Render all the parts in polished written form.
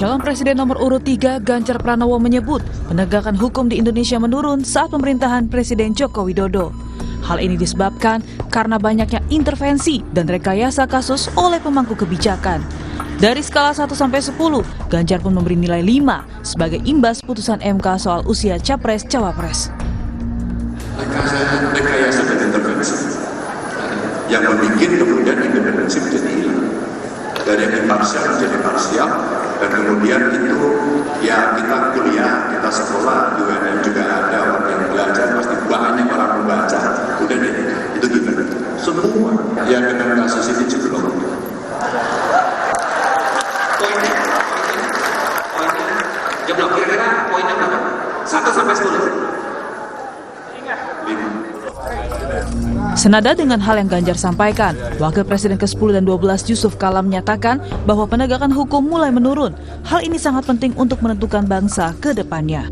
Calon Presiden nomor urut 3 Ganjar Pranowo menyebut penegakan hukum di Indonesia menurun saat pemerintahan Presiden Joko Widodo. Hal ini disebabkan karena banyaknya intervensi dan rekayasa kasus oleh pemangku kebijakan. Dari skala 1 sampai 10, Ganjar pun memberi nilai 5 sebagai imbas putusan MK soal usia Capres-Cawapres. Rekayasa dan intervensi yang membuat kemudian independensi menjadi hilang. Dari yang imparsial menjadi parsial, dan kemudian itu ya kita kuliah, kita sekolah, UNM juga ada orang yang belajar, pasti banyak orang membaca. Udah deh, itu gimana? Semua yang dengan kasus ini jeblok. Poinnya, jeblok kira-kira poinnya berapa? 1 sampai 10. 5. Senada dengan hal yang Ganjar sampaikan, Wakil Presiden ke-10 dan 12 Yusuf Kala menyatakan bahwa penegakan hukum mulai menurun. Hal ini sangat penting untuk menentukan bangsa ke depannya.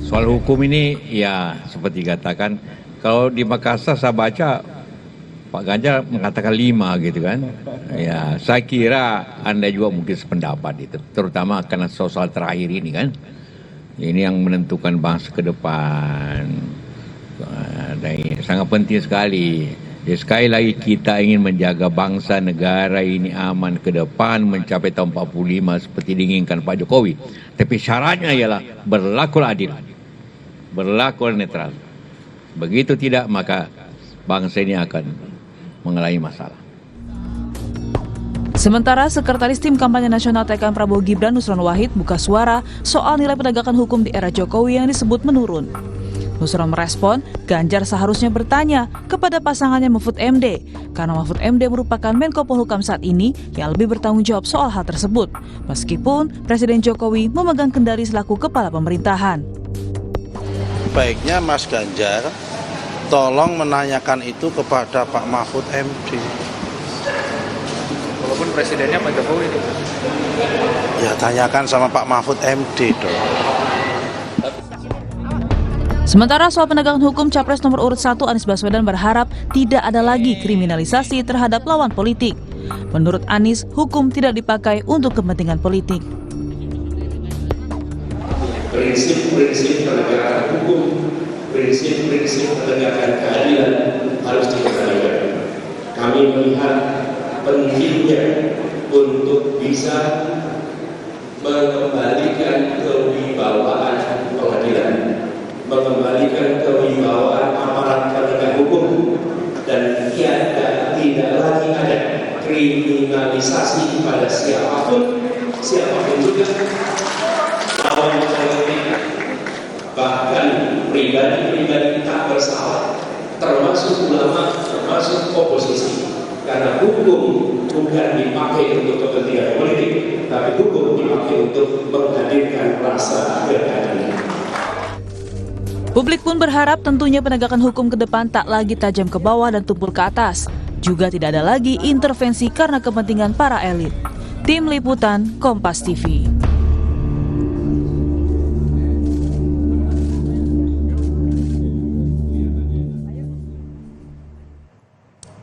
Soal hukum ini ya seperti katakan, kalau di Makassar saya baca Pak Ganjar mengatakan 5 gitu kan. Ya saya kira Anda juga mungkin sependapat itu, terutama karena soal terakhir ini kan. Ini yang menentukan bangsa ke depan. Sangat penting sekali. Jadi sekali lagi kita ingin menjaga bangsa negara ini aman ke depan mencapai tahun 45 seperti diinginkan Pak Jokowi. Tapi syaratnya ialah berlaku adil, berlaku netral. Begitu tidak maka bangsa ini akan mengalami masalah. Sementara Sekretaris Tim Kampanye Nasional TKN Prabowo Gibran Nusron Wahid buka suara soal nilai penegakan hukum di era Jokowi yang disebut menurun. Nusron merespon, Ganjar seharusnya bertanya kepada pasangannya Mahfud MD, karena Mahfud MD merupakan Menko Polhukam saat ini yang lebih bertanggung jawab soal hal tersebut, meskipun Presiden Jokowi memegang kendali selaku kepala pemerintahan. Baiknya Mas Ganjar, tolong menanyakan itu kepada Pak Mahfud MD. Walaupun presidennya Pak Jokowi itu. Ya tanyakan sama Pak Mahfud MD dong. Sementara soal penegakan hukum, Capres nomor urut 1 Anies Baswedan berharap tidak ada lagi kriminalisasi terhadap lawan politik. Menurut Anies, hukum tidak dipakai untuk kepentingan politik. Prinsip-prinsip penegakan hukum, prinsip-prinsip penegakan keadilan harus ditegakkan. Kami melihat pentingnya untuk bisa mengembalikan kewibawaan pengadilan, mengembalikan kewibawaan aparat penegak hukum, dan tidak lagi ada kriminalisasi pada siapapun juga lawan politik, bahkan pribadi-pribadi tak bersalah, termasuk ulama, termasuk oposisi, karena hukum bukan dipakai untuk kepentingan politik, tapi hukum dipakai untuk menghadirkan rasa keadilan. Publik pun berharap tentunya penegakan hukum ke depan tak lagi tajam ke bawah dan tumpul ke atas. Juga tidak ada lagi intervensi karena kepentingan para elit. Tim Liputan Kompas TV.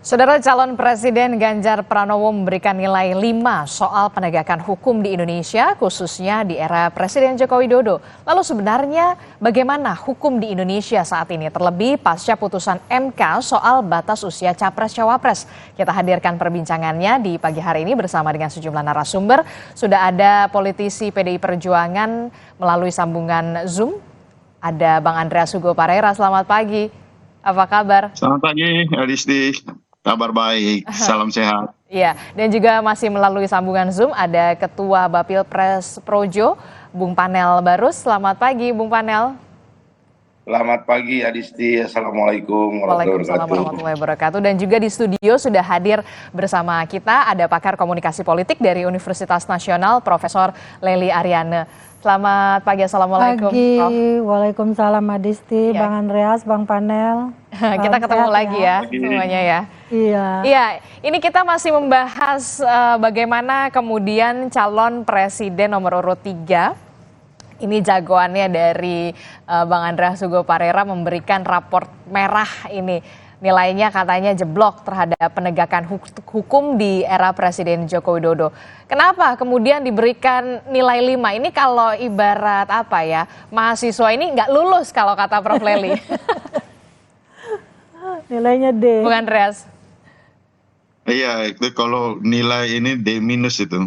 Saudara, calon Presiden Ganjar Pranowo memberikan nilai 5 soal penegakan hukum di Indonesia, khususnya di era Presiden Joko Widodo. Lalu sebenarnya bagaimana hukum di Indonesia saat ini, terlebih pasca putusan MK soal batas usia Capres-Cawapres? Kita hadirkan perbincangannya di pagi hari ini bersama dengan sejumlah narasumber. Sudah ada politisi PDI Perjuangan melalui sambungan Zoom. Ada Bang Andreas Hugo Parera, selamat pagi. Apa kabar? Selamat pagi, Adisti. Kabar baik, salam sehat. Iya, dan juga masih melalui sambungan Zoom ada Ketua Bapilpres Projo, Bung Panel Barus. Selamat pagi, Bung Panel. Selamat pagi, Adisti. Assalamualaikum warahmatullahi wabarakatuh. Dan juga di studio sudah hadir bersama kita ada pakar komunikasi politik dari Universitas Nasional, Profesor Lely Ariane. Selamat pagi, assalamualaikum. Pagi, Prof. Waalaikumsalam Adisti, Ya. Bang Andreas, Bang Panel. Kita ketemu lagi ya semuanya ya. Iya. Iya, ini kita masih membahas bagaimana kemudian calon presiden nomor urut 3. Ini jagoannya dari Bang Andreas Hugo Parera memberikan raport merah ini. nilainya katanya jeblok terhadap penegakan hukum di era Presiden Joko Widodo. Kenapa kemudian diberikan nilai 5? Ini kalau ibarat apa ya, mahasiswa ini nggak lulus kalau kata Prof. Lely. Nilainya D. Bung Andreas. Iya, itu kalau nilai ini D- itu.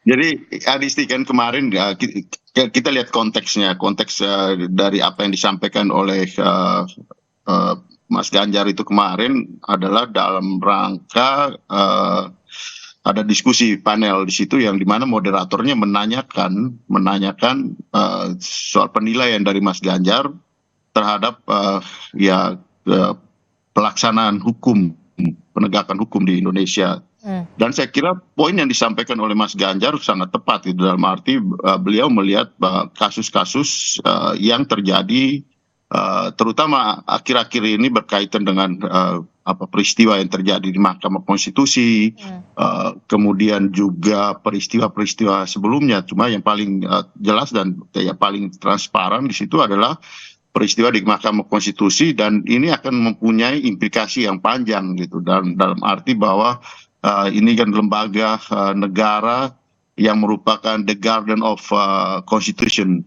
Jadi Adisti kan kemarin kita lihat konteksnya, konteks dari apa yang disampaikan oleh Mas Ganjar itu kemarin adalah dalam rangka ada diskusi panel di situ yang dimana moderatornya menanyakan soal penilaian dari Mas Ganjar terhadap pelaksanaan hukum, penegakan hukum di Indonesia. Dan saya kira poin yang disampaikan oleh Mas Ganjar sangat tepat gitu, dalam arti beliau melihat kasus-kasus yang terjadi terutama akhir-akhir ini berkaitan dengan peristiwa yang terjadi di Mahkamah Konstitusi, kemudian juga peristiwa-peristiwa sebelumnya. Cuma yang paling jelas dan yang paling transparan di situ adalah peristiwa di Mahkamah Konstitusi, dan ini akan mempunyai implikasi yang panjang gitu, dalam arti bahwa ini kan lembaga negara yang merupakan the guardian of constitution,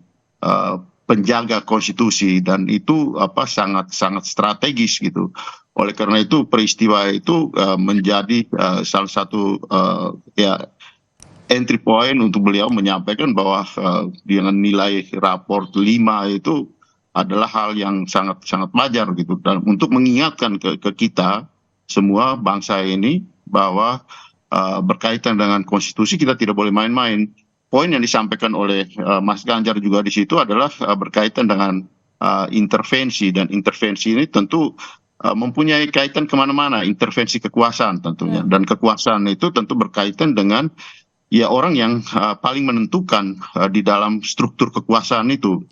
penjaga konstitusi, dan itu sangat strategis gitu. Oleh karena itu peristiwa itu menjadi salah satu entry point untuk beliau menyampaikan bahwa dengan nilai raport 5 itu adalah hal yang sangat wajar gitu, dan untuk mengingatkan ke kita semua bangsa ini bahwa berkaitan dengan konstitusi kita tidak boleh main-main. Poin yang disampaikan oleh Mas Ganjar juga di situ adalah berkaitan dengan intervensi, dan intervensi ini tentu mempunyai kaitan kemana-mana, intervensi kekuasaan tentunya, dan kekuasaan itu tentu berkaitan dengan orang yang paling menentukan di dalam struktur kekuasaan itu.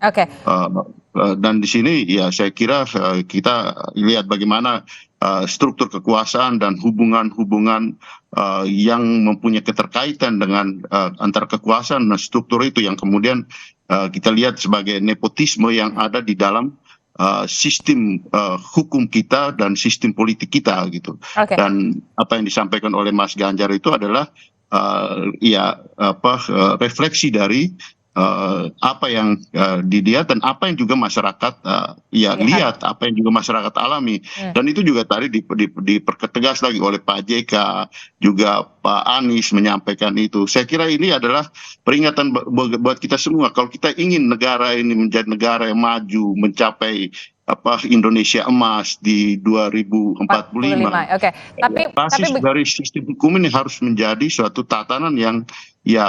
Dan di sini saya kira kita lihat bagaimana struktur kekuasaan dan hubungan-hubungan yang mempunyai keterkaitan dengan antara kekuasaan dan struktur itu yang kemudian kita lihat sebagai nepotisme yang ada di dalam sistem hukum kita dan sistem politik kita gitu. Dan apa yang disampaikan oleh Mas Ganjar itu adalah refleksi dari apa yang dilihat dan apa yang juga masyarakat lihat, apa yang juga masyarakat alami. Dan itu juga tadi dipertegas lagi oleh Pak JK, juga Pak Anies menyampaikan itu. Saya kira ini adalah peringatan buat kita semua. Kalau kita ingin negara ini menjadi negara yang maju, mencapai Indonesia emas di 2045. Basis dari sistem hukum ini harus menjadi suatu tatanan yang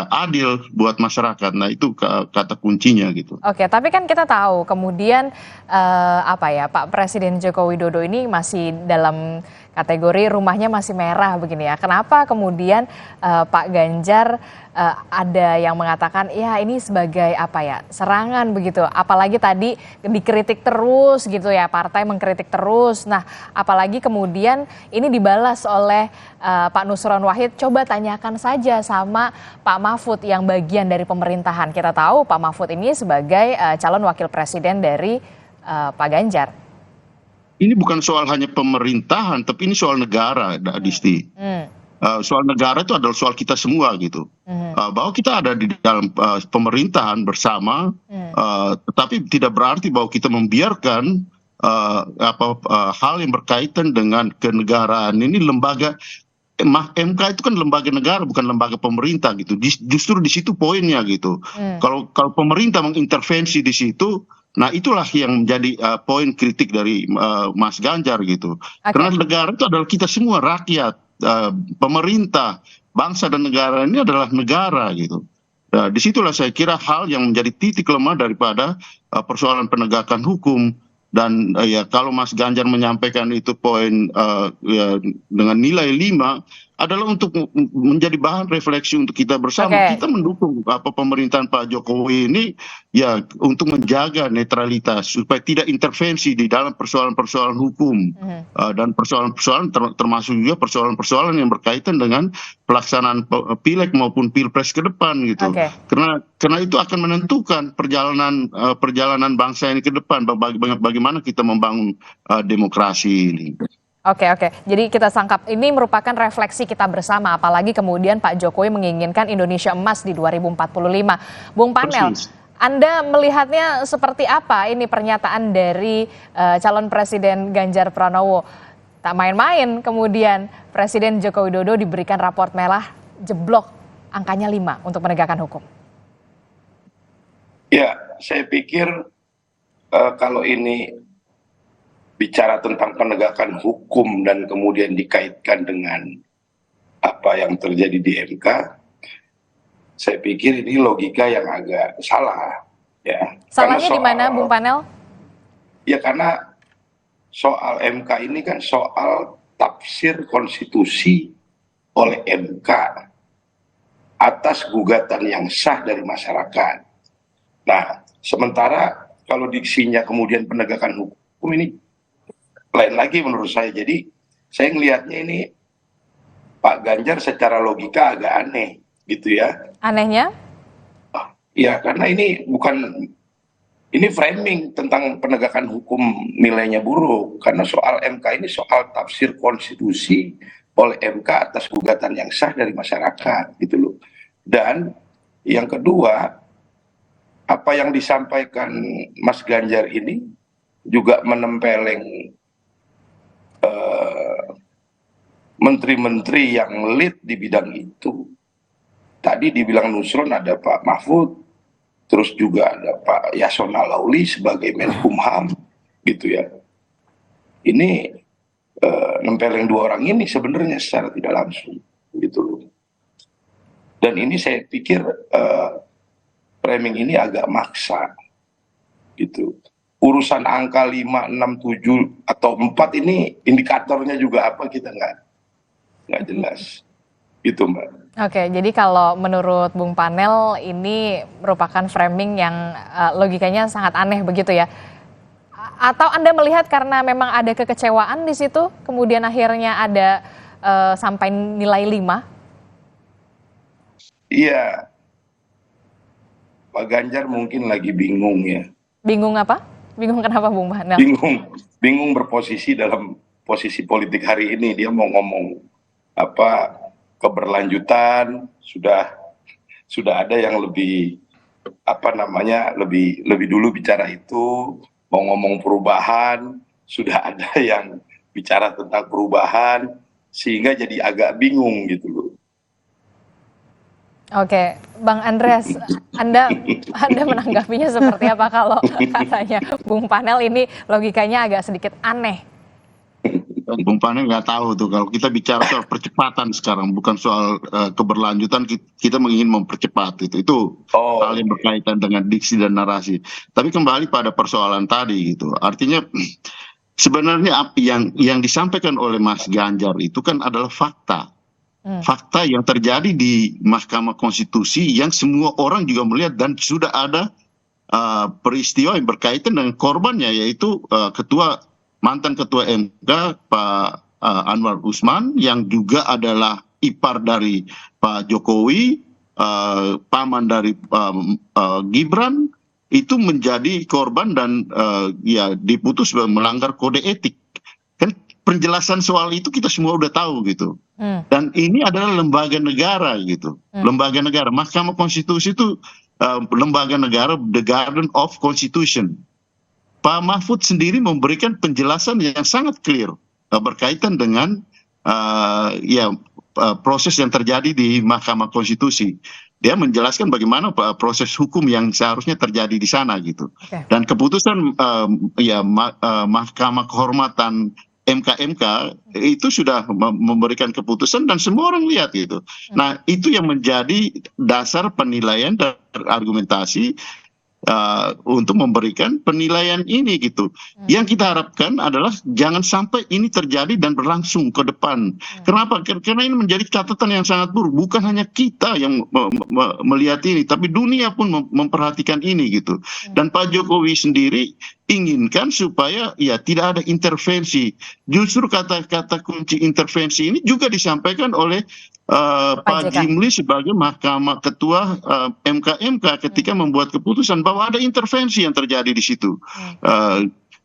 adil buat masyarakat. Nah, itu kata kuncinya gitu. Tapi kan kita tahu kemudian Pak Presiden Joko Widodo ini masih dalam kategori rumahnya masih merah begini ya. Kenapa kemudian Pak Ganjar ada yang mengatakan ya ini sebagai serangan begitu, apalagi tadi dikritik terus gitu ya, partai mengkritik terus. Nah, apalagi kemudian ini dibalas oleh Pak Nusron Wahid, coba tanyakan saja sama Pak Mahfud yang bagian dari pemerintahan. Kita tahu Pak Mahfud ini sebagai calon wakil presiden dari Pak Ganjar. Ini bukan soal hanya pemerintahan, tapi ini soal negara, Adisti. Soal negara itu adalah soal kita semua gitu. Bahwa kita ada di dalam pemerintahan bersama, tetapi tidak berarti bahwa kita membiarkan hal yang berkaitan dengan kenegaraan ini. Lembaga MK itu kan lembaga negara, bukan lembaga pemerintah gitu. Justru di situ poinnya gitu. Kalau pemerintah mengintervensi di situ, nah itulah yang menjadi poin kritik dari Mas Ganjar gitu. Karena negara itu adalah kita semua, rakyat, pemerintah, bangsa dan negara ini adalah negara gitu. Nah, disitulah saya kira hal yang menjadi titik lemah daripada persoalan penegakan hukum. Dan kalau Mas Ganjar menyampaikan itu poin dengan nilai 5, adalah untuk menjadi bahan refleksi untuk kita bersama. Oke. Kita mendukung pemerintahan Pak Jokowi ini ya untuk menjaga netralitas supaya tidak intervensi di dalam persoalan-persoalan hukum dan persoalan-persoalan termasuk juga persoalan-persoalan yang berkaitan dengan pelaksanaan pileg maupun pilpres ke depan gitu. Oke. Karena itu akan menentukan perjalanan bangsa ini ke depan, bagaimana kita membangun demokrasi ini. Oke. Jadi kita sangkap ini merupakan refleksi kita bersama, apalagi kemudian Pak Jokowi menginginkan Indonesia emas di 2045. Bung Panel, Persis. Anda melihatnya seperti apa ini pernyataan dari calon Presiden Ganjar Pranowo? Tak main-main kemudian Presiden Joko Widodo diberikan raport merah jeblok angkanya 5 untuk penegakan hukum. Ya, saya pikir kalau ini bicara tentang penegakan hukum dan kemudian dikaitkan dengan apa yang terjadi di MK, saya pikir ini logika yang agak salah. Ya. Salahnya di mana, Bung Panel? Ya karena soal MK ini kan soal tafsir konstitusi oleh MK atas gugatan yang sah dari masyarakat. Nah, sementara kalau diksinya kemudian penegakan hukum ini lain lagi menurut saya. Jadi saya ngelihatnya ini Pak Ganjar secara logika agak aneh gitu ya. Anehnya? Ya karena ini ini framing tentang penegakan hukum nilainya buruk. Karena soal MK ini soal tafsir konstitusi oleh MK atas gugatan yang sah dari masyarakat gitu loh. Dan yang kedua, apa yang disampaikan Mas Ganjar ini juga menempeleng menteri-menteri yang lead di bidang itu. Tadi dibilang Nusron ada Pak Mahfud, terus juga ada Pak Yasona Lauli sebagai Menkumham, gitu ya. Ini nempeleng dua orang ini sebenarnya secara tidak langsung, gitu loh. Dan ini saya pikir framing ini agak maksa, gitu. Urusan angka 5, 6, 7, atau 4 ini indikatornya juga apa kita nggak jelas. Gitu Mbak. Oke, jadi kalau menurut Bung Panel ini merupakan framing yang logikanya sangat aneh begitu ya? Atau Anda melihat karena memang ada kekecewaan di situ, kemudian akhirnya ada sampai nilai 5? Iya, Pak Ganjar mungkin lagi bingung ya. Bingung apa? Bingung kenapa Bung Panel? Bingung berposisi dalam posisi politik hari ini. Dia mau ngomong apa keberlanjutan, sudah ada yang lebih lebih dulu bicara itu, mau ngomong perubahan, sudah ada yang bicara tentang perubahan, sehingga jadi agak bingung gitu loh. Oke, Bang Andreas, Anda menanggapinya seperti apa kalau katanya Bung Panel ini logikanya agak sedikit aneh? Bung Panel nggak tahu tuh, kalau kita bicara soal percepatan sekarang, bukan soal keberlanjutan, kita ingin mempercepat itu hal yang berkaitan dengan diksi dan narasi. Tapi kembali pada persoalan tadi gitu, artinya sebenarnya yang disampaikan oleh Mas Ganjar itu kan adalah fakta. Fakta yang terjadi di Mahkamah Konstitusi yang semua orang juga melihat, dan sudah ada peristiwa yang berkaitan dengan korbannya, yaitu mantan ketua MK Pak Anwar Usman yang juga adalah ipar dari Pak Jokowi, paman dari Gibran, itu menjadi korban dan ya diputus melanggar kode etik. Kan penjelasan soal itu kita semua udah tahu gitu. Dan ini adalah lembaga negara gitu. Lembaga negara. Mahkamah Konstitusi itu lembaga negara, the Guardian of Constitution. Pak Mahfud sendiri memberikan penjelasan yang sangat clear berkaitan dengan proses yang terjadi di Mahkamah Konstitusi. Dia menjelaskan bagaimana proses hukum yang seharusnya terjadi di sana gitu. Dan keputusan Mahkamah Kehormatan MK itu sudah memberikan keputusan dan semua orang lihat gitu. Nah, itu yang menjadi dasar penilaian dan argumentasi untuk memberikan penilaian ini gitu. Yang kita harapkan adalah jangan sampai ini terjadi dan berlangsung ke depan. Kenapa? Karena ini menjadi catatan yang sangat buruk. Bukan hanya kita yang melihat ini, tapi dunia pun memperhatikan ini gitu. Dan Pak Jokowi sendiri inginkan supaya ya tidak ada intervensi. Justru kata-kata kunci intervensi ini juga disampaikan oleh Pak Jimli sebagai ketua MK ketika membuat keputusan bahwa ada intervensi yang terjadi di situ.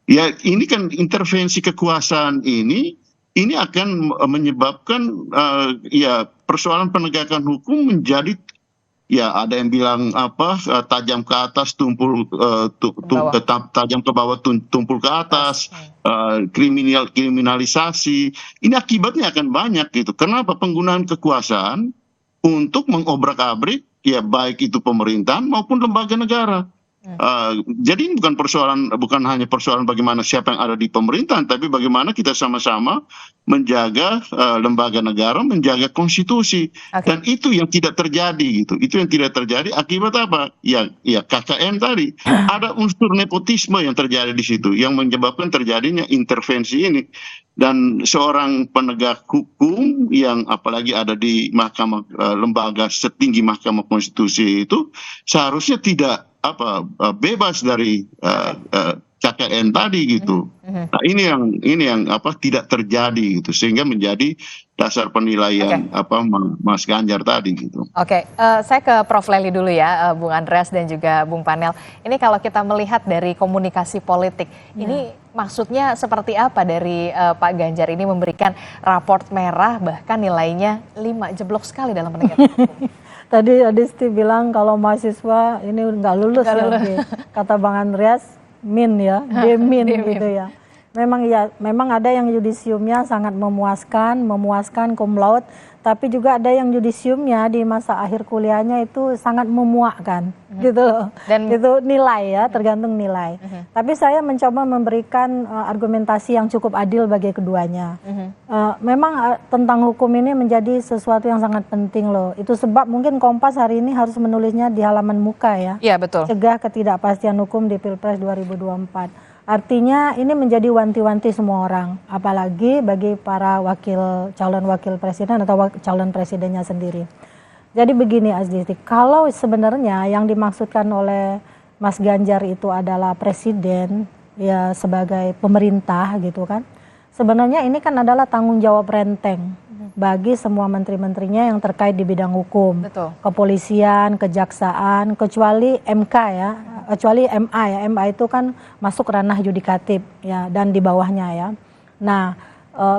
Ya ini kan intervensi kekuasaan ini akan menyebabkan ya persoalan penegakan hukum menjadi ya ada yang bilang tajam ke atas tajam ke bawah tumpul ke atas, kriminalisasi. Ini akibatnya akan banyak gitu. Kenapa? Penggunaan kekuasaan untuk mengobrak-abrik ya baik itu pemerintahan maupun lembaga negara. Jadi ini bukan hanya persoalan bagaimana siapa yang ada di pemerintahan, tapi bagaimana kita sama-sama menjaga lembaga negara, menjaga konstitusi. Dan itu yang tidak terjadi gitu. Itu yang tidak terjadi akibat apa? Ya KKN tadi. Ada unsur nepotisme yang terjadi di situ yang menyebabkan terjadinya intervensi ini. Dan seorang penegak hukum yang apalagi ada di lembaga setinggi Mahkamah Konstitusi itu seharusnya tidak bebas dari KKN tadi gitu. Nah ini yang tidak terjadi gitu sehingga menjadi dasar penilaian Mas Ganjar tadi gitu. Saya ke Prof Lely dulu ya, Bung Andreas dan juga Bung Panel. Ini kalau kita melihat dari komunikasi politik, ini maksudnya seperti apa dari Pak Ganjar ini memberikan raport merah bahkan nilainya 5 jeblok sekali dalam penegakan hukum. Tadi Adisti bilang kalau mahasiswa ini nggak lulus. Kata Bang Andreas, min ya, D-min gitu ya. Memang ada yang yudisiumnya sangat memuaskan cum laude, tapi juga ada yang yudisiumnya di masa akhir kuliahnya itu sangat memuakkan, gitu loh. Dan itu nilai ya, tergantung nilai. Tapi saya mencoba memberikan argumentasi yang cukup adil bagi keduanya. Memang tentang hukum ini menjadi sesuatu yang sangat penting loh. Itu sebab mungkin Kompas hari ini harus menulisnya di halaman muka ya. Iya betul. Cegah ketidakpastian hukum di Pilpres 2024. Artinya ini menjadi wanti-wanti semua orang, apalagi bagi para calon wakil presiden atau calon presidennya sendiri. Jadi begini Azdisti, kalau sebenarnya yang dimaksudkan oleh Mas Ganjar itu adalah presiden ya sebagai pemerintah gitu kan, sebenarnya ini kan adalah tanggung jawab renteng bagi semua menteri-menterinya yang terkait di bidang hukum, kepolisian, kejaksaan, kecuali MK ya, kecuali MA ya, MA itu kan masuk ranah yudikatif ya dan di bawahnya ya. Nah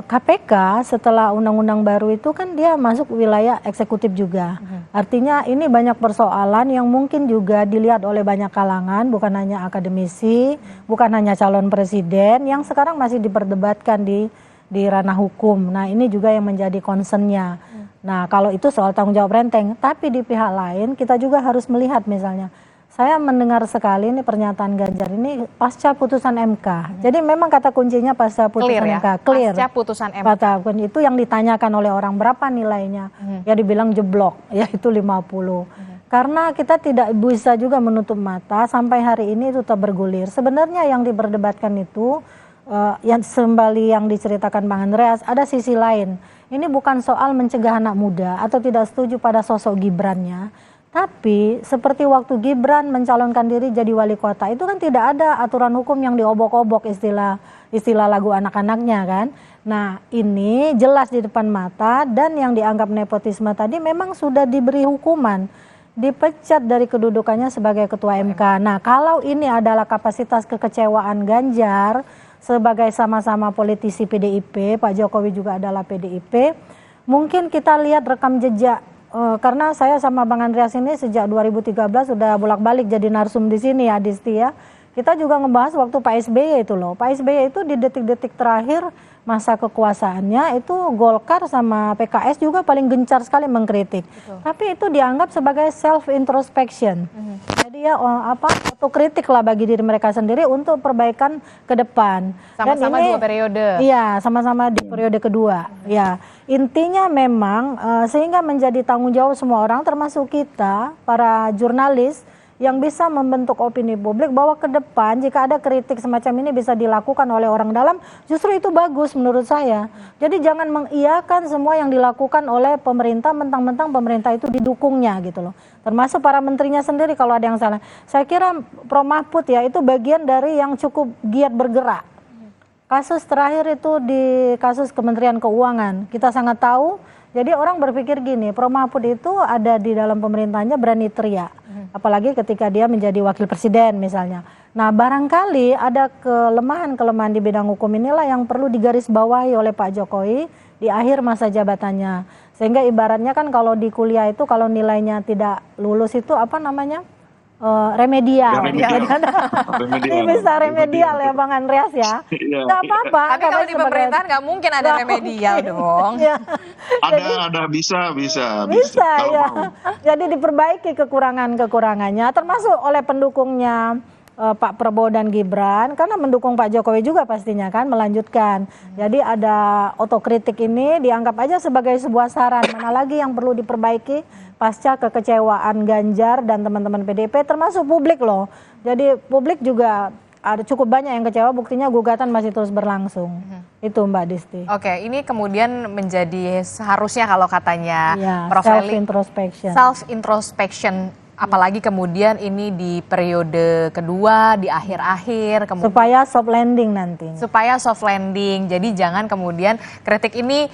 KPK setelah undang-undang baru itu kan dia masuk wilayah eksekutif juga. Artinya ini banyak persoalan yang mungkin juga dilihat oleh banyak kalangan, bukan hanya akademisi, bukan hanya calon presiden yang sekarang masih diperdebatkan di ranah hukum. Nah ini juga yang menjadi concernnya. Nah kalau itu soal tanggung jawab renteng, tapi di pihak lain kita juga harus melihat misalnya, saya mendengar sekali ini pernyataan Ganjar ini pasca putusan MK. Jadi memang kata kuncinya pasca putusan MK. Clear. Pasca putusan MK. Itu yang ditanyakan oleh orang berapa nilainya. Ya dibilang jeblok, yaitu 50. Karena kita tidak bisa juga menutup mata sampai hari ini tetap bergulir. Sebenarnya yang diperdebatkan itu yang kembali yang diceritakan Bang Andreas, ada sisi lain. Ini bukan soal mencegah anak muda atau tidak setuju pada sosok Gibrannya, tapi seperti waktu Gibran mencalonkan diri jadi wali kota, itu kan tidak ada aturan hukum yang diobok-obok, istilah lagu anak-anaknya kan. Nah ini jelas di depan mata, dan yang dianggap nepotisme tadi memang sudah diberi hukuman, dipecat dari kedudukannya sebagai ketua MK. Nah kalau ini adalah kapasitas kekecewaan Ganjar sebagai sama-sama politisi PDIP, Pak Jokowi juga adalah PDIP, mungkin kita lihat rekam jejak, karena saya sama Bang Andreas ini sejak 2013 sudah bolak-balik jadi narsum di sini ya Disti ya. Kita juga ngebahas waktu Pak SBY itu loh. Pak SBY itu di detik-detik terakhir masa kekuasaannya itu Golkar sama PKS juga paling gencar sekali mengkritik. Tapi itu dianggap sebagai self introspection. Jadi ya otokritik lah bagi diri mereka sendiri untuk perbaikan ke depan. Sama-sama dua periode. Iya, sama-sama di periode kedua. Ya, intinya memang sehingga menjadi tanggung jawab semua orang termasuk kita para jurnalis yang bisa membentuk opini publik bahwa ke depan jika ada kritik semacam ini bisa dilakukan oleh orang dalam, justru itu bagus menurut saya. Jadi jangan mengiyakan semua yang dilakukan oleh pemerintah mentang-mentang pemerintah itu didukungnya gitu loh. Termasuk para menterinya sendiri kalau ada yang salah. Saya kira Prof Mahfud ya itu bagian dari yang cukup giat bergerak. Kasus terakhir itu di kasus Kementerian Keuangan, kita sangat tahu. Jadi orang berpikir gini, Prof Mahfud itu ada di dalam pemerintahnya berani teriak. Apalagi ketika dia menjadi wakil presiden misalnya. Nah barangkali ada kelemahan-kelemahan di bidang hukum inilah yang perlu digarisbawahi oleh Pak Jokowi di akhir masa jabatannya. Sehingga ibaratnya kan kalau di kuliah itu kalau nilainya tidak lulus itu apa namanya? Remedial. Ini bisa remedial ya Bang Andreas ya. Nggak apa-apa. Tapi kalau di pemerintahan nggak mungkin ada remedial dong. Ada bisa kalau ya. Mau. Jadi diperbaiki kekurangannya termasuk oleh pendukungnya Pak Prabowo dan Gibran karena mendukung Pak Jokowi juga pastinya kan melanjutkan. Jadi ada otokritik ini dianggap aja sebagai sebuah saran mana lagi yang perlu diperbaiki pasca kekecewaan Ganjar dan teman-teman PDIP termasuk publik loh. Jadi publik juga ada cukup banyak yang kecewa, buktinya gugatan masih terus berlangsung. Itu Mbak Disti. Oke, ini kemudian menjadi seharusnya kalau katanya ya, Prof. Self-introspection. Apalagi kemudian ini di periode kedua, di akhir-akhir. Supaya soft landing nanti. Supaya soft landing, jadi jangan kemudian kritik ini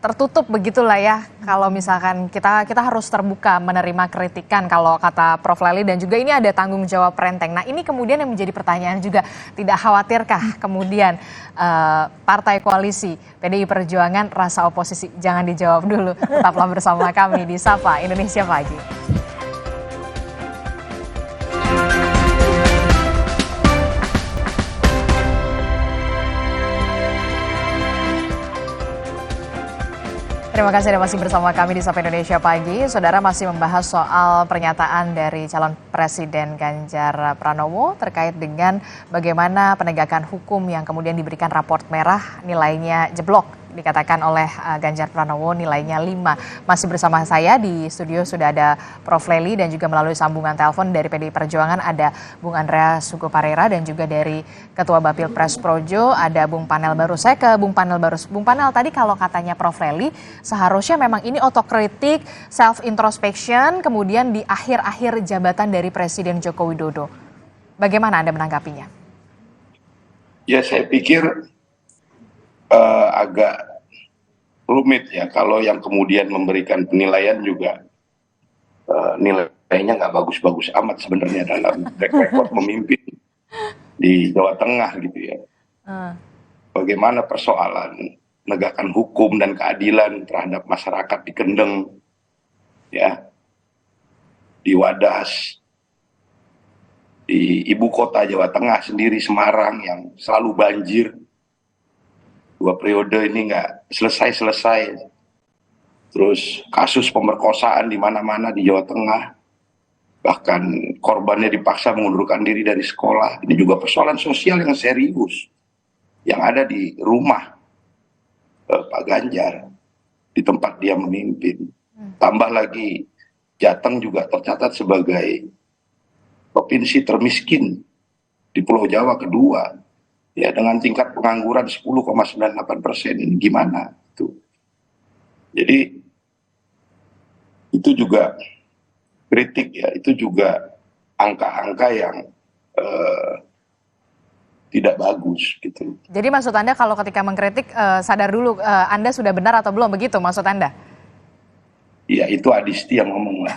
tertutup begitulah ya. Kalau misalkan kita harus terbuka menerima kritikan kalau kata Prof. Lely dan juga ini ada tanggung jawab renteng. Nah ini kemudian yang menjadi pertanyaan juga, tidak khawatirkah kemudian partai koalisi PDI Perjuangan rasa oposisi? Jangan dijawab dulu, tetaplah bersama kami di Sapa Indonesia Pagi. Terima kasih Anda masih bersama kami di Sapa Indonesia Pagi. Saudara masih membahas soal pernyataan dari calon Presiden Ganjar Pranowo terkait dengan bagaimana penegakan hukum yang kemudian diberikan raport merah nilainya jeblok. Dikatakan oleh Ganjar Pranowo nilainya 5. Masih bersama saya di studio sudah ada Prof. Lely dan juga melalui sambungan telepon dari PDI Perjuangan ada Bung Andreas Sugoparera dan juga dari Ketua Bapil Pres Projo ada Bung Panel Baru. Saya ke Bung Panel Baru. Bung Panel tadi kalau katanya Prof. Lely seharusnya memang ini otokritik, self-introspection kemudian di akhir-akhir jabatan dari Presiden Joko Widodo. Bagaimana Anda menanggapinya? Ya saya pikir agak rumit ya kalau yang kemudian memberikan penilaian juga nilainya nggak bagus-bagus amat sebenarnya dalam track record memimpin di Jawa Tengah gitu ya. Bagaimana persoalan penegakan hukum dan keadilan terhadap masyarakat di Kendeng, ya, di Wadas, di ibu kota Jawa Tengah sendiri Semarang yang selalu banjir. 2 periode ini nggak selesai. Terus kasus pemerkosaan di mana-mana di Jawa Tengah. Bahkan korbannya dipaksa mengundurkan diri dari sekolah. Ini juga persoalan sosial yang serius. Yang ada di rumah Pak Ganjar. Di tempat dia memimpin. Tambah lagi Jateng juga tercatat sebagai provinsi termiskin di Pulau Jawa kedua. Ya dengan tingkat pengangguran 10,98% ini gimana tuh. Jadi itu juga kritik ya, itu juga angka-angka yang tidak bagus gitu. Jadi maksud Anda kalau ketika mengkritik sadar dulu Anda sudah benar atau belum begitu maksud Anda? Iya itu Adisti yang ngomong lah.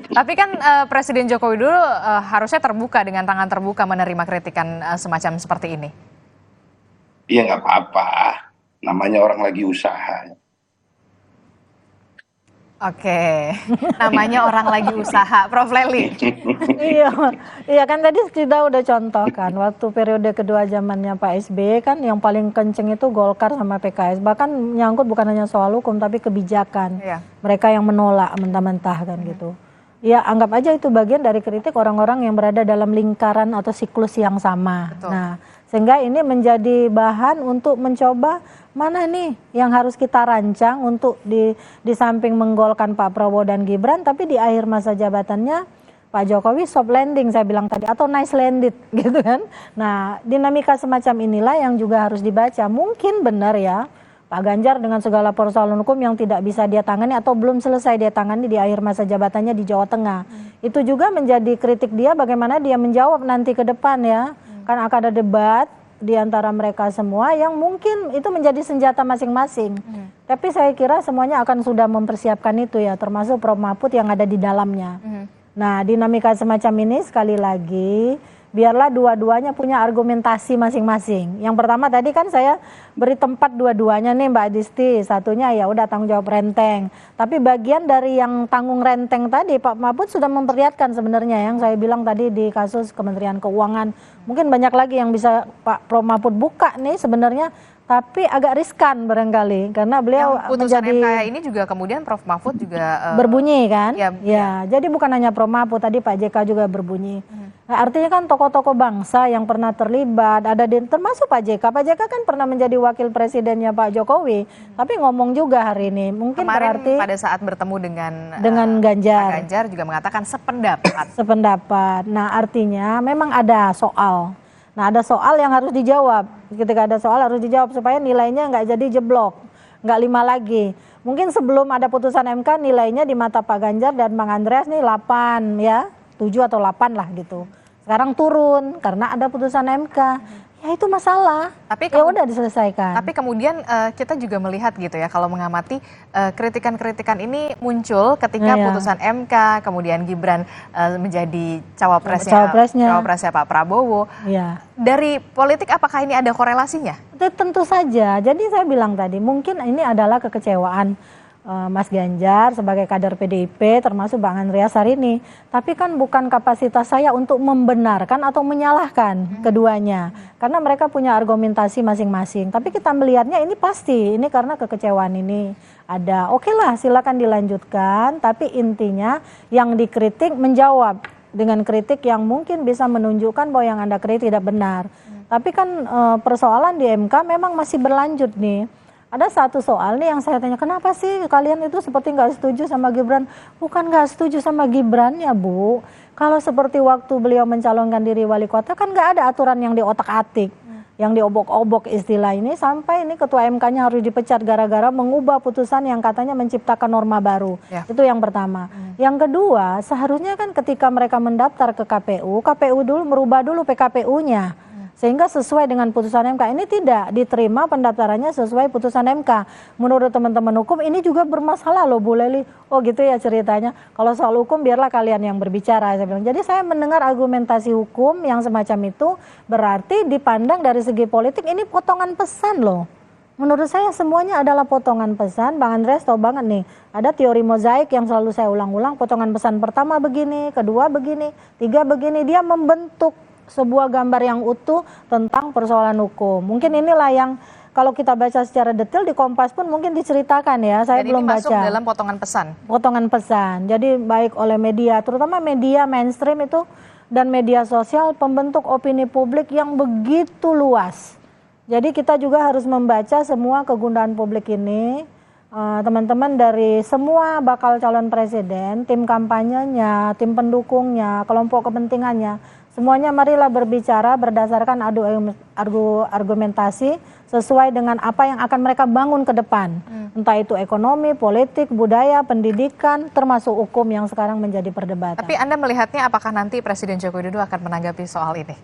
Tapi kan Presiden Joko Widodo harusnya terbuka dengan tangan terbuka menerima kritikan semacam seperti ini. Iya nggak apa-apa, namanya orang lagi usaha. Oke, namanya orang lagi usaha, Prof. Lely. Iya kan tadi kita udah contohkan waktu periode kedua zamannya Pak SBY kan yang paling kenceng itu Golkar sama PKS. Bahkan nyangkut bukan hanya soal hukum tapi kebijakan. Mereka yang menolak mentah-mentah kan gitu. Ya anggap aja itu bagian dari kritik orang-orang yang berada dalam lingkaran atau siklus yang sama. Betul. Nah, sehingga ini menjadi bahan untuk mencoba mana nih yang harus kita rancang untuk di samping menggolkan Pak Prabowo dan Gibran, tapi di akhir masa jabatannya Pak Jokowi soft landing saya bilang tadi, atau nice landed gitu kan. Nah, dinamika semacam inilah yang juga harus dibaca. Mungkin benar ya Pak Ganjar dengan segala persoalan hukum yang tidak bisa dia tangani atau belum selesai dia tangani di akhir masa jabatannya di Jawa Tengah. Itu juga menjadi kritik dia bagaimana dia menjawab nanti ke depan ya. Kan akan ada debat di antara mereka semua yang mungkin itu menjadi senjata masing-masing. Tapi saya kira semuanya akan sudah mempersiapkan itu ya, termasuk Prof Mahfud yang ada di dalamnya. Nah, dinamika semacam ini sekali lagi biarlah dua-duanya punya argumentasi masing-masing. Yang pertama tadi kan saya beri tempat dua-duanya nih Mbak Disti. Satunya ya udah tanggung jawab renteng. Tapi bagian dari yang tanggung renteng tadi Pak Mahfud sudah memperlihatkan sebenarnya yang saya bilang tadi di kasus Kementerian Keuangan. Mungkin banyak lagi yang bisa Pak Prof Mahfud buka nih sebenarnya. Tapi agak riskan barangkali karena beliau Yang putusan menjadi MK ini juga kemudian Prof Mahfud juga berbunyi kan? Ya. Jadi bukan hanya Prof Mahfud, tadi Pak JK juga berbunyi. Nah, artinya kan tokoh-tokoh bangsa yang pernah terlibat, ada termasuk Pak JK. Pak JK kan pernah menjadi wakil presidennya Pak Jokowi, tapi ngomong juga hari ini. Mungkin kemarin berarti pada saat bertemu dengan Ganjar. Pak Ganjar juga mengatakan sependapat. Sependapat. Nah, artinya memang ada soal. Nah, ada soal yang harus dijawab. Ketika ada soal harus dijawab supaya nilainya nggak jadi jeblok, nggak 5 lagi. Mungkin sebelum ada putusan MK nilainya di mata Pak Ganjar dan Bang Andreas nih 8 ya, 7 atau 8 lah gitu. Sekarang turun karena ada putusan MK. Ya itu masalah. Tapi ya udah diselesaikan. Tapi kemudian kita juga melihat gitu ya kalau mengamati kritikan-kritikan ini muncul ketika putusan MK, kemudian Gibran menjadi cawapresnya Pak Prabowo. Ya. Dari politik apakah ini ada korelasinya? Tentu saja. Jadi saya bilang tadi mungkin ini adalah kekecewaan Mas Ganjar sebagai kader PDIP termasuk Bang Andreas hari ini. Tapi kan bukan kapasitas saya untuk membenarkan atau menyalahkan keduanya. Karena mereka punya argumentasi masing-masing. Tapi kita melihatnya ini pasti, ini karena kekecewaan ini ada. Oke lah silakan dilanjutkan, tapi intinya yang dikritik menjawab dengan kritik yang mungkin bisa menunjukkan bahwa yang Anda kritik tidak benar. Tapi kan persoalan di MK memang masih berlanjut nih. Ada satu soal nih yang saya tanya, kenapa sih kalian itu seperti nggak setuju sama Gibran? Bukan nggak setuju sama Gibran ya Bu. Kalau seperti waktu beliau mencalonkan diri wali kota kan nggak ada aturan yang diotak-atik, yang diobok-obok istilah ini sampai ini ketua MK-nya harus dipecat gara-gara mengubah putusan yang katanya menciptakan norma baru. Itu yang pertama. Yang kedua, seharusnya kan ketika mereka mendaftar ke KPU, KPU dulu merubah dulu PKPU-nya. Sehingga sesuai dengan putusan MK. Ini tidak diterima pendaftarannya sesuai putusan MK. Menurut teman-teman hukum ini juga bermasalah loh Bu Leli. Oh gitu ya ceritanya. Kalau soal hukum biarlah kalian yang berbicara. Saya bilang. Jadi saya mendengar argumentasi hukum yang semacam itu berarti dipandang dari segi politik ini potongan pesan loh. Menurut saya semuanya adalah potongan pesan. Bang Andreas tahu banget nih. Ada teori mozaik yang selalu saya ulang-ulang. Potongan pesan pertama begini, kedua begini, tiga begini. Dia membentuk sebuah gambar yang utuh tentang persoalan hukum. Mungkin inilah yang kalau kita baca secara detail di Kompas pun mungkin diceritakan ya. Saya belum baca. Masuk dalam potongan pesan. Potongan pesan. Jadi baik oleh media, terutama media mainstream itu dan media sosial pembentuk opini publik yang begitu luas. Jadi kita juga harus membaca semua kegundahan publik ini. Teman-teman dari semua bakal calon presiden, tim kampanyenya, tim pendukungnya, kelompok kepentingannya, semuanya marilah berbicara berdasarkan argumentasi sesuai dengan apa yang akan mereka bangun ke depan. Entah itu ekonomi, politik, budaya, pendidikan, termasuk hukum yang sekarang menjadi perdebatan. Tapi Anda melihatnya apakah nanti Presiden Joko Widodo akan menanggapi soal ini?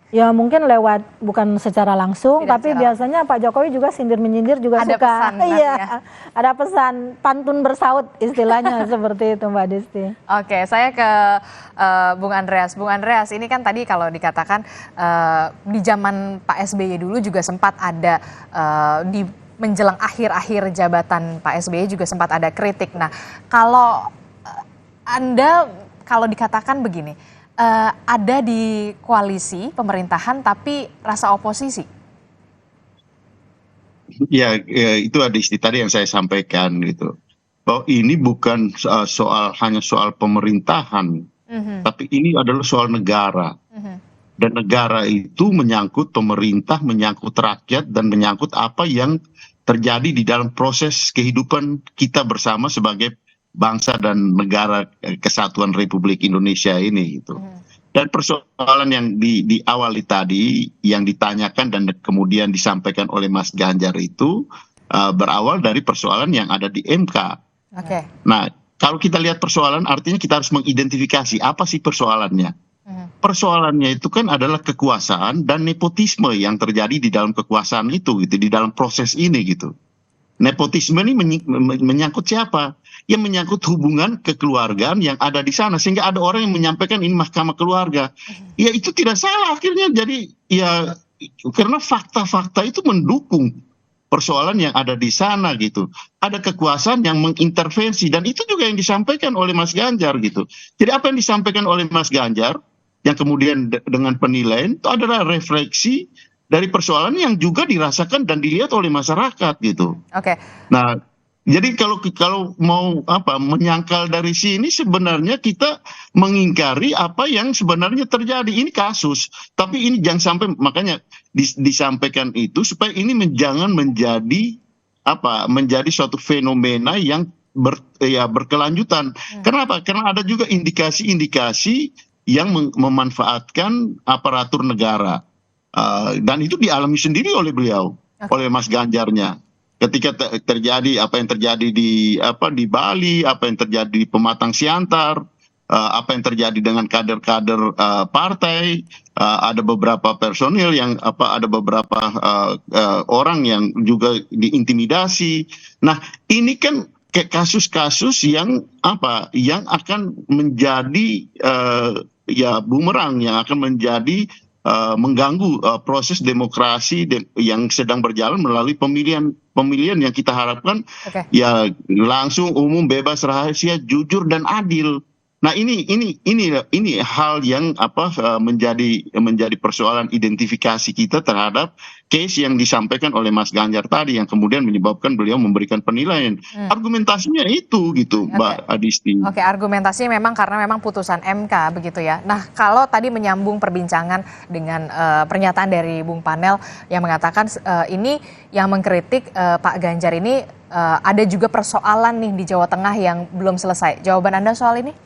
Ya mungkin lewat bukan secara langsung, tapi biasanya Pak Jokowi juga sindir-menyindir juga ada suka. Pesan, iya, ya. Ada pesan pantun bersaut istilahnya seperti itu Mbak Disti. Oke, saya ke Bung Andreas. Bung Andreas, ini kan tadi kalau dikatakan di zaman Pak SBY dulu juga sempat ada di menjelang akhir-akhir jabatan Pak SBY juga sempat ada kritik. Nah, kalau Anda kalau dikatakan begini. Ada di koalisi pemerintahan tapi rasa oposisi. Ya itu ada istilah tadi yang saya sampaikan gitu. bahwa ini bukan hanya soal pemerintahan, tapi ini adalah soal negara. Dan negara itu menyangkut pemerintah, menyangkut rakyat, dan menyangkut apa yang terjadi di dalam proses kehidupan kita bersama sebagai bangsa dan negara kesatuan Republik Indonesia ini gitu. Dan persoalan yang di awal tadi yang ditanyakan dan kemudian disampaikan oleh Mas Ganjar itu berawal dari persoalan yang ada di MK. Nah, kalau kita lihat persoalan artinya kita harus mengidentifikasi apa sih persoalannya. Persoalannya itu kan adalah kekuasaan dan nepotisme yang terjadi di dalam kekuasaan itu gitu, di dalam proses ini gitu. Nepotisme ini menyangkut siapa? Yang menyangkut hubungan kekeluargaan yang ada di sana, sehingga ada orang yang menyampaikan ini mahkamah keluarga. Ya itu tidak salah akhirnya, jadi ya karena fakta-fakta itu mendukung persoalan yang ada di sana gitu. Ada kekuasaan yang mengintervensi, dan itu juga yang disampaikan oleh Mas Ganjar gitu. Jadi apa yang disampaikan oleh Mas Ganjar yang kemudian dengan penilaian itu adalah refleksi dari persoalan yang juga dirasakan dan dilihat oleh masyarakat gitu. Nah, jadi kalau mau menyangkal dari sini sebenarnya kita mengingkari apa yang sebenarnya terjadi. Ini kasus, tapi ini jangan sampai, makanya disampaikan itu supaya ini jangan menjadi menjadi suatu fenomena yang berkelanjutan. Kenapa? Karena ada juga indikasi-indikasi yang memanfaatkan aparatur negara. Dan itu dialami sendiri oleh beliau, oleh Mas Ganjarnya. Ketika terjadi apa yang terjadi di Bali, apa yang terjadi di Pematang Siantar, apa yang terjadi dengan kader-kader partai, ada beberapa personil yang ada beberapa orang yang juga diintimidasi. Nah, ini kan kayak kasus-kasus yang akan menjadi bumerang, yang akan menjadi mengganggu proses demokrasi yang sedang berjalan melalui pemilihan yang kita harapkan ya langsung, umum, bebas, rahasia, jujur dan adil. Nah, ini hal yang menjadi persoalan identifikasi kita terhadap case yang disampaikan oleh Mas Ganjar tadi yang kemudian menyebabkan beliau memberikan penilaian. Argumentasinya itu gitu, Mbak Adisti. Argumentasinya memang karena memang putusan MK begitu ya. Nah, kalau tadi menyambung perbincangan dengan pernyataan dari Bung Panel yang mengatakan ini yang mengkritik Pak Ganjar ini ada juga persoalan nih di Jawa Tengah yang belum selesai. Jawaban Anda soal ini?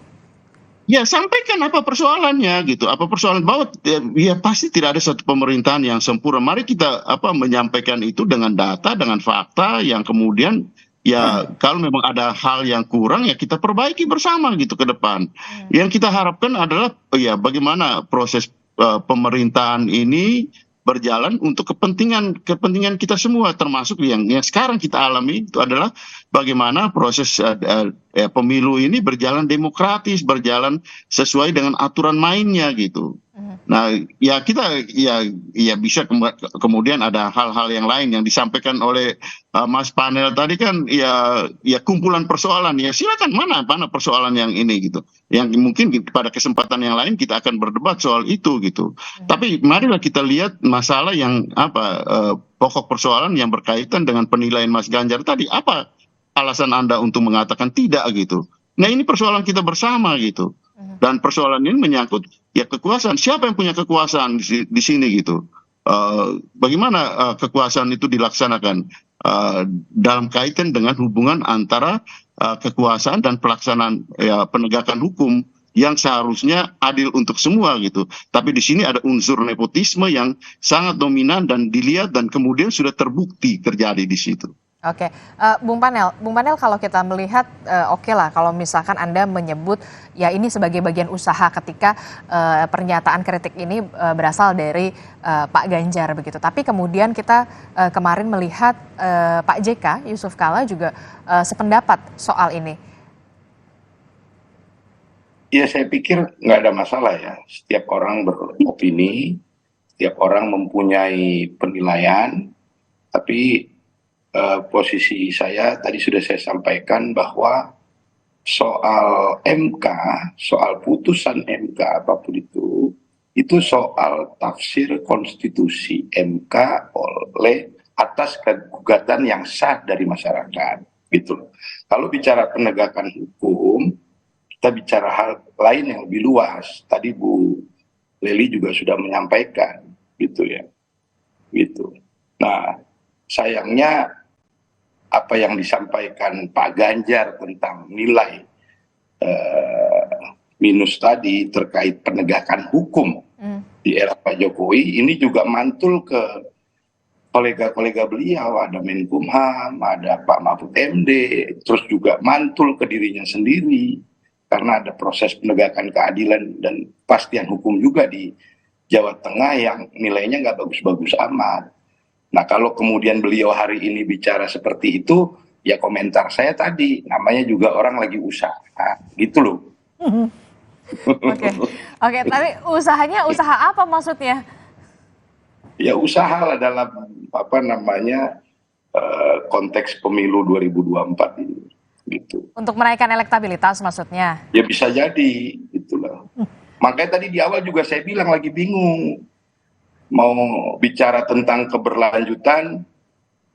Ya, sampaikan apa persoalannya gitu. Apa persoalan bahwa ya pasti tidak ada satu pemerintahan yang sempurna. Mari kita menyampaikan itu dengan data, dengan fakta yang kemudian ya kalau memang ada hal yang kurang ya kita perbaiki bersama gitu ke depan. Yang kita harapkan adalah ya bagaimana proses pemerintahan ini berjalan untuk kepentingan kita semua, termasuk yang sekarang kita alami itu adalah bagaimana proses pemilu ini berjalan demokratis, berjalan sesuai dengan aturan mainnya gitu. Nah, ya kita ya bisa kemudian ada hal-hal yang lain yang disampaikan oleh Mas Panel tadi kan ya kumpulan persoalan, ya silakan mana persoalan yang ini gitu. Yang mungkin pada kesempatan yang lain kita akan berdebat soal itu gitu. Tapi marilah kita lihat masalah yang pokok persoalan yang berkaitan dengan penilaian Mas Ganjar tadi. Apa alasan Anda untuk mengatakan tidak gitu? Nah, ini persoalan kita bersama gitu. Dan persoalan ini menyangkut ya kekuasaan. Siapa yang punya kekuasaan di sini gitu? Bagaimana kekuasaan itu dilaksanakan dalam kaitan dengan hubungan antara kekuasaan dan pelaksanaan penegakan hukum yang seharusnya adil untuk semua gitu. Tapi di sini ada unsur nepotisme yang sangat dominan dan dilihat dan kemudian sudah terbukti terjadi di situ. Bung Panel kalau kita melihat lah kalau misalkan Anda menyebut ya ini sebagai bagian usaha ketika pernyataan kritik ini berasal dari Pak Ganjar begitu. Tapi kemudian kita kemarin melihat Pak JK Yusuf Kalla juga sependapat soal ini. Ya, saya pikir nggak ada masalah ya. Setiap orang beropini, setiap orang mempunyai penilaian, tapi posisi saya tadi sudah saya sampaikan bahwa soal MK, soal putusan MK apapun itu soal tafsir konstitusi MK oleh atas gugatan yang sah dari masyarakat. gitu loh. Kalau bicara penegakan hukum, kita bicara hal lain yang lebih luas. Tadi Bu Leli juga sudah menyampaikan, gitu ya, gitu. Nah, sayangnya apa yang disampaikan Pak Ganjar tentang nilai minus tadi terkait penegakan hukum di era Pak Jokowi, ini juga mantul ke kolega-kolega beliau, ada Menkumham, ada Pak Mahfud MD, terus juga mantul ke dirinya sendiri, karena ada proses penegakan keadilan dan kepastian hukum juga di Jawa Tengah yang nilainya nggak bagus-bagus amat. Nah, kalau kemudian beliau hari ini bicara seperti itu, ya komentar saya tadi, namanya juga orang lagi usaha, gitu loh. Oke, tapi usahanya usaha apa maksudnya? Ya usaha lah dalam konteks pemilu 2024 ini, gitu. Untuk menaikkan elektabilitas maksudnya? Ya bisa jadi, itulah. Makanya tadi di awal juga saya bilang lagi bingung. Mau bicara tentang keberlanjutan,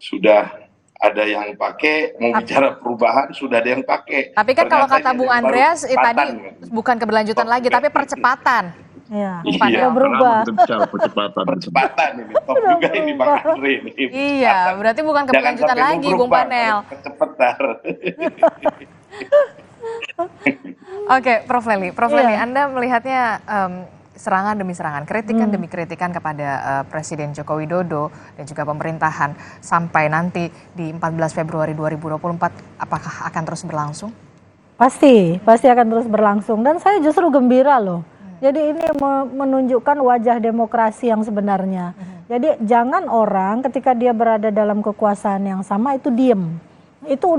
sudah ada yang pakai, mau bicara perubahan, sudah ada yang pakai. Tapi kan kalau kata Bung Andreas tadi bukan keberlanjutan lagi, tapi percepatan. Iya, Iya, berubah. Percepatan ini, top juga ini Bang Andre ini. Iya, berarti bukan keberlanjutan lagi, Bung Panel. Percepatan. Oke, Prof. Leli, Anda melihatnya serangan demi serangan, kritikan demi kritikan kepada Presiden Joko Widodo dan juga pemerintahan sampai nanti di 14 Februari 2024, apakah akan terus berlangsung? Pasti akan terus berlangsung, dan saya justru gembira loh. Jadi ini menunjukkan wajah demokrasi yang sebenarnya. Jadi jangan orang ketika dia berada dalam kekuasaan yang sama itu diem. Itu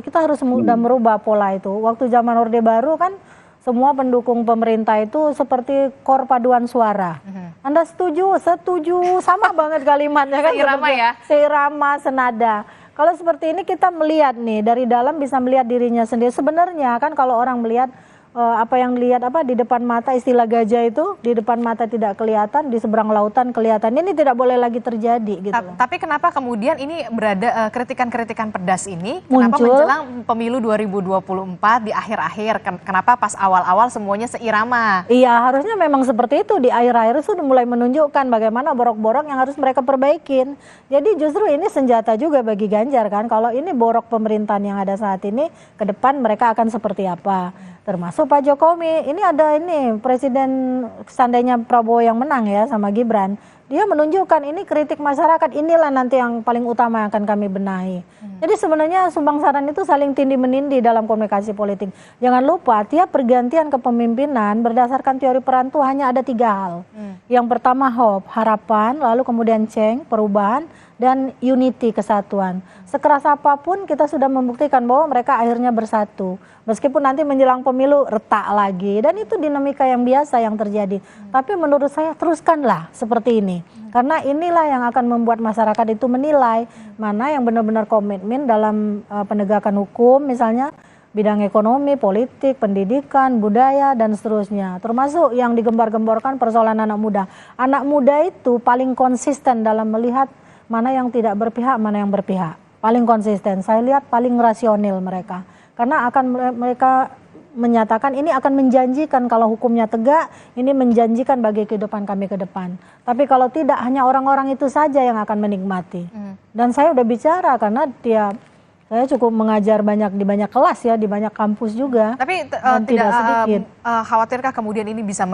kita harus udah merubah pola itu. Waktu zaman Orde Baru kan semua pendukung pemerintah itu seperti kor paduan suara. Anda setuju, sama banget kalimatnya kan. Seirama ya? Seirama, senada. Kalau seperti ini kita melihat nih, dari dalam bisa melihat dirinya sendiri. Sebenarnya kan kalau orang melihat apa yang dilihat di depan mata, istilah gajah itu, di depan mata tidak kelihatan, di seberang lautan kelihatan. Ini tidak boleh lagi terjadi gitu. Tapi kenapa kemudian ini berada kritikan-kritikan pedas ini muncul, kenapa menjelang pemilu 2024 di akhir-akhir? Kenapa pas awal-awal semuanya seirama? Iya, harusnya memang seperti itu. Di akhir-akhir itu sudah mulai menunjukkan bagaimana borok-borok yang harus mereka perbaikin. Jadi justru ini senjata juga bagi Ganjar kan. Kalau ini borok pemerintahan yang ada saat ini, ke depan mereka akan seperti apa? Termasuk Pak Jokowi, ini ada Presiden, seandainya Prabowo yang menang ya sama Gibran, dia menunjukkan ini kritik masyarakat, inilah nanti yang paling utama yang akan kami benahi. Jadi sebenarnya sumbang saran itu saling tindih menindih dalam komunikasi politik. Jangan lupa tiap pergantian kepemimpinan berdasarkan teori peran itu hanya ada 3 hal. Yang pertama hope, harapan, lalu kemudian perubahan, dan unity, kesatuan. Sekeras apapun kita sudah membuktikan bahwa mereka akhirnya bersatu. Meskipun nanti menjelang pemilu retak lagi, dan itu dinamika yang biasa yang terjadi. Tapi menurut saya teruskanlah seperti ini. Karena inilah yang akan membuat masyarakat itu menilai mana yang benar-benar komitmen dalam penegakan hukum, misalnya bidang ekonomi, politik, pendidikan, budaya, dan seterusnya. Termasuk yang digembar-gemborkan persoalan anak muda. Anak muda itu paling konsisten dalam melihat mana yang tidak berpihak, mana yang berpihak. Paling konsisten, saya lihat paling rasional mereka. Karena mereka menyatakan ini akan menjanjikan kalau hukumnya tegak, ini menjanjikan bagi kehidupan kami ke depan. Tapi kalau tidak, hanya orang-orang itu saja yang akan menikmati. Dan saya udah bicara karena saya cukup mengajar di banyak kelas ya, di banyak kampus juga. Tapi tidak sedikit. Khawatirkah kemudian ini bisa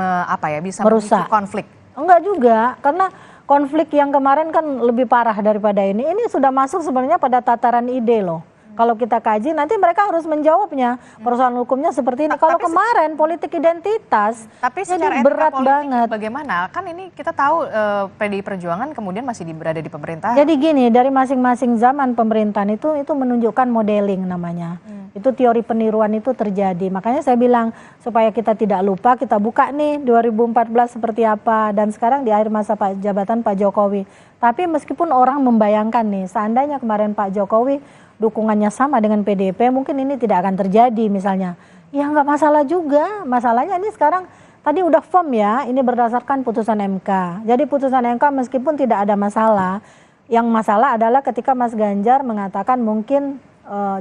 merusak konflik? Enggak juga, karena konflik yang kemarin kan lebih parah daripada ini. Ini sudah masuk sebenarnya pada tataran ide loh. Kalau kita kaji nanti mereka harus menjawabnya persoalan hukumnya seperti ini. Kalau kemarin politik identitas, tapi secara berat banget. Bagaimana? Kan ini kita tahu PDI Perjuangan kemudian masih berada di pemerintahan. Jadi gini, dari masing-masing zaman pemerintahan itu menunjukkan modeling namanya. Itu teori peniruan itu terjadi. Makanya saya bilang supaya kita tidak lupa, kita buka nih 2014 seperti apa, dan sekarang di akhir masa jabatan Pak Jokowi. Tapi meskipun orang membayangkan nih, seandainya kemarin Pak Jokowi dukungannya sama dengan PDIP, mungkin ini tidak akan terjadi misalnya. Ya nggak masalah juga. Masalahnya ini sekarang tadi udah firm ya, ini berdasarkan putusan MK. Jadi putusan MK meskipun tidak ada masalah, yang masalah adalah ketika Mas Ganjar mengatakan mungkin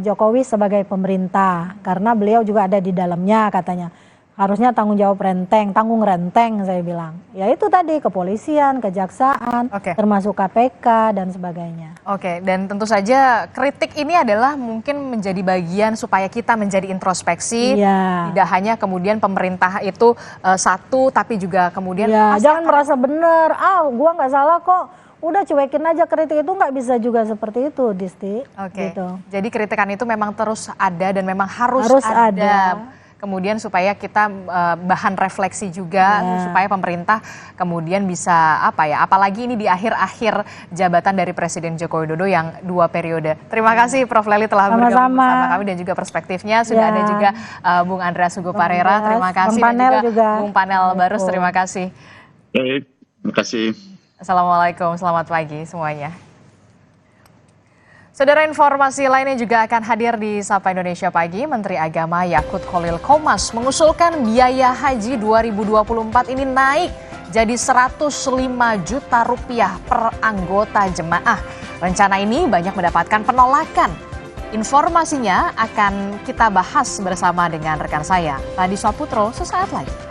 Jokowi sebagai pemerintah karena beliau juga ada di dalamnya katanya. Harusnya tanggung jawab tanggung renteng saya bilang. Ya itu tadi kepolisian, kejaksaan, termasuk KPK dan sebagainya. Oke, dan tentu saja kritik ini adalah mungkin menjadi bagian supaya kita menjadi introspeksi. Tidak hanya kemudian pemerintah itu satu tapi juga kemudian jangan merasa benar. Gua nggak salah kok. Udah cuekin aja, kritik itu nggak bisa juga seperti itu, Disti. Gitu. Jadi kritikan itu memang terus ada dan memang harus ada. Kemudian supaya kita bahan refleksi juga supaya pemerintah kemudian bisa apalagi ini di akhir-akhir jabatan dari Presiden Joko Widodo yang 2 periode. Terima kasih Prof. Lely telah bergabung bersama kami dan juga perspektifnya. Sudah ada juga Bung Andreas Hugo Parera, terima kasih, dan juga Bung Panel Barus, terima kasih. Terima kasih. Assalamualaikum, selamat pagi semuanya. Saudara, informasi lainnya juga akan hadir di Sapa Indonesia Pagi. Menteri Agama Yakut Khalil Qomas mengusulkan biaya haji 2024 ini naik jadi 105 juta rupiah per anggota jemaah. Rencana ini banyak mendapatkan penolakan. Informasinya akan kita bahas bersama dengan rekan saya, Tadi Swaputro, sesaat lagi.